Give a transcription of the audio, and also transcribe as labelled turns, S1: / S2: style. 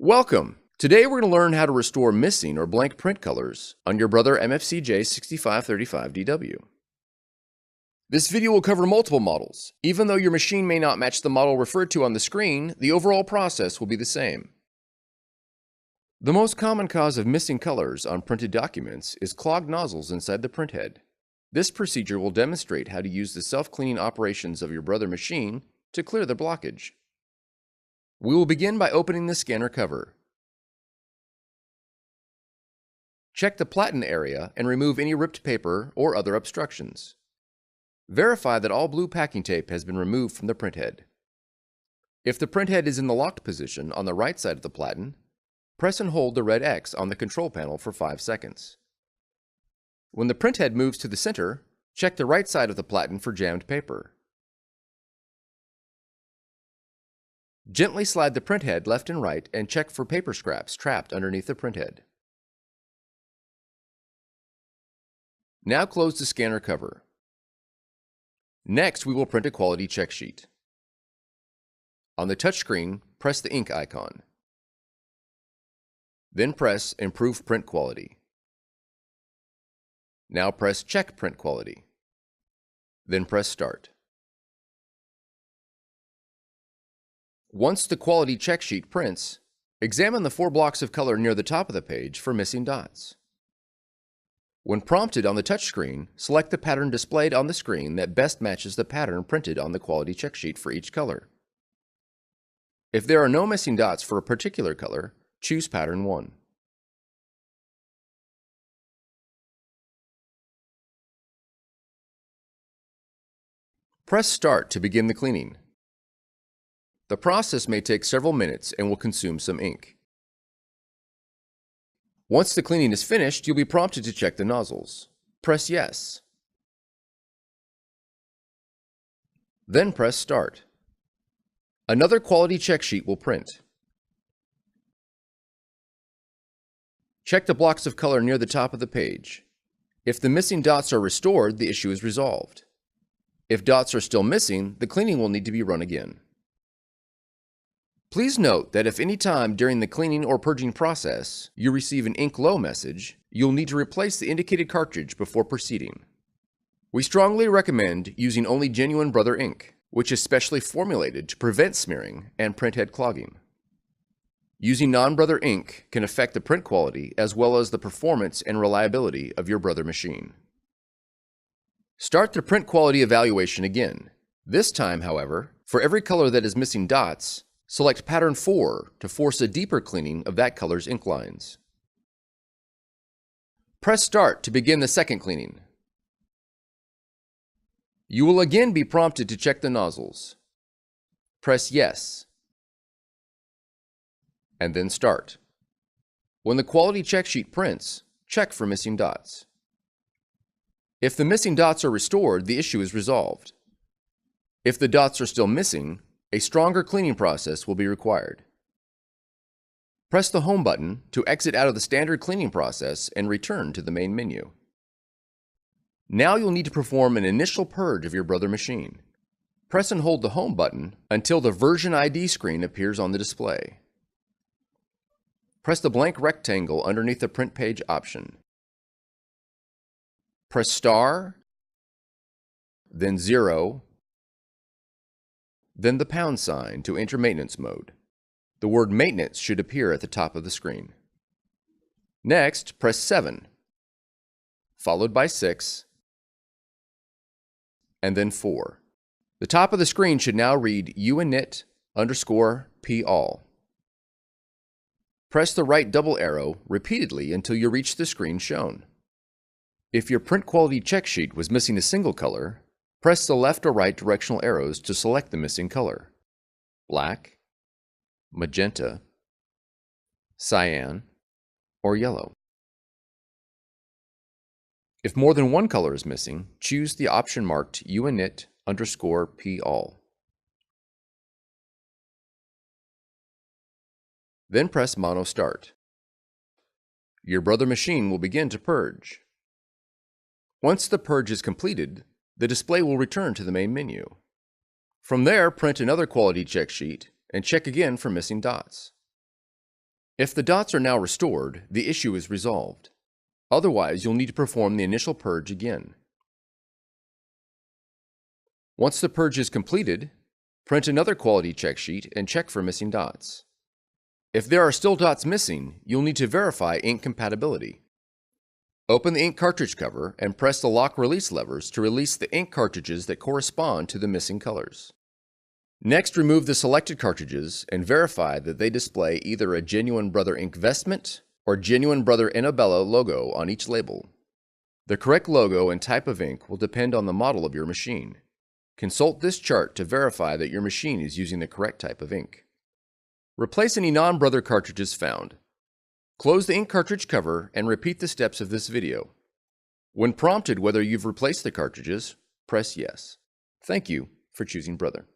S1: Welcome! Today we're going to learn how to restore missing or blank print colors on your Brother MFCJ 6535DW. This video will cover multiple models. Even though your machine may not match the model referred to on the screen, the overall process will be the same. The most common cause of missing colors on printed documents is clogged nozzles inside the printhead. This procedure will demonstrate how to use the self-cleaning operations of your Brother machine to clear the blockage. We will begin by opening the scanner cover. Check the platen area and remove any ripped paper or other obstructions. Verify that all blue packing tape has been removed from the printhead. If the printhead is in the locked position on the right side of the platen, press and hold the red X on the control panel for 5 seconds. When the printhead moves to the center, check the right side of the platen for jammed paper. Gently slide the printhead left and right and check for paper scraps trapped underneath the printhead. Now close the scanner cover. Next, we will print a quality check sheet. On the touchscreen, press the ink icon. Then press Improve Print Quality. Now press Check Print Quality. Then press Start. Once the quality check sheet prints, examine the 4 blocks of color near the top of the page for missing dots. When prompted on the touchscreen, select the pattern displayed on the screen that best matches the pattern printed on the quality check sheet for each color. If there are no missing dots for a particular color, choose Pattern 1. Press Start to begin the cleaning. The process may take several minutes and will consume some ink. Once the cleaning is finished, you'll be prompted to check the nozzles. Press Yes. Then press Start. Another quality check sheet will print. Check the blocks of color near the top of the page. If the missing dots are restored, the issue is resolved. If dots are still missing, the cleaning will need to be run again. Please note that if any time during the cleaning or purging process you receive an ink low message, you'll need to replace the indicated cartridge before proceeding. We strongly recommend using only genuine Brother ink, which is specially formulated to prevent smearing and printhead clogging. Using non-Brother ink can affect the print quality as well as the performance and reliability of your Brother machine. Start the print quality evaluation again. This time, however, for every color that is missing dots, select Pattern 4 to force a deeper cleaning of that color's ink lines. Press Start to begin the second cleaning. You will again be prompted to check the nozzles. Press Yes, and then Start. When the quality check sheet prints, check for missing dots. If the missing dots are restored, the issue is resolved. If the dots are still missing, a stronger cleaning process will be required. Press the Home button to exit out of the standard cleaning process and return to the main menu. Now you'll need to perform an initial purge of your Brother machine. Press and hold the Home button until the Version ID screen appears on the display. Press the blank rectangle underneath the Print Page option. Press star, then 0, then the pound sign to enter maintenance mode. The word maintenance should appear at the top of the screen. Next, press 7, followed by 6, and then 4. The top of the screen should now read Unit_P_all. Press the right double arrow repeatedly until you reach the screen shown. If your print quality check sheet was missing a single color, press the left or right directional arrows to select the missing color: black, magenta, cyan, or yellow. If more than one color is missing, choose the option marked Unit_P_all. Then press Mono Start. Your Brother machine will begin to purge. Once the purge is completed, the display will return to the main menu. From there, print another quality check sheet and check again for missing dots. If the dots are now restored, the issue is resolved. Otherwise, you'll need to perform the initial purge again. Once the purge is completed, print another quality check sheet and check for missing dots. If there are still dots missing, you'll need to verify ink compatibility. Open the ink cartridge cover and press the lock-release levers to release the ink cartridges that correspond to the missing colors. Next, remove the selected cartridges and verify that they display either a Genuine Brother Ink vestment or Genuine Brother Inabella logo on each label. The correct logo and type of ink will depend on the model of your machine. Consult this chart to verify that your machine is using the correct type of ink. Replace any non-Brother cartridges found. Close the ink cartridge cover and repeat the steps of this video. When prompted whether you've replaced the cartridges, press yes. Thank you for choosing Brother.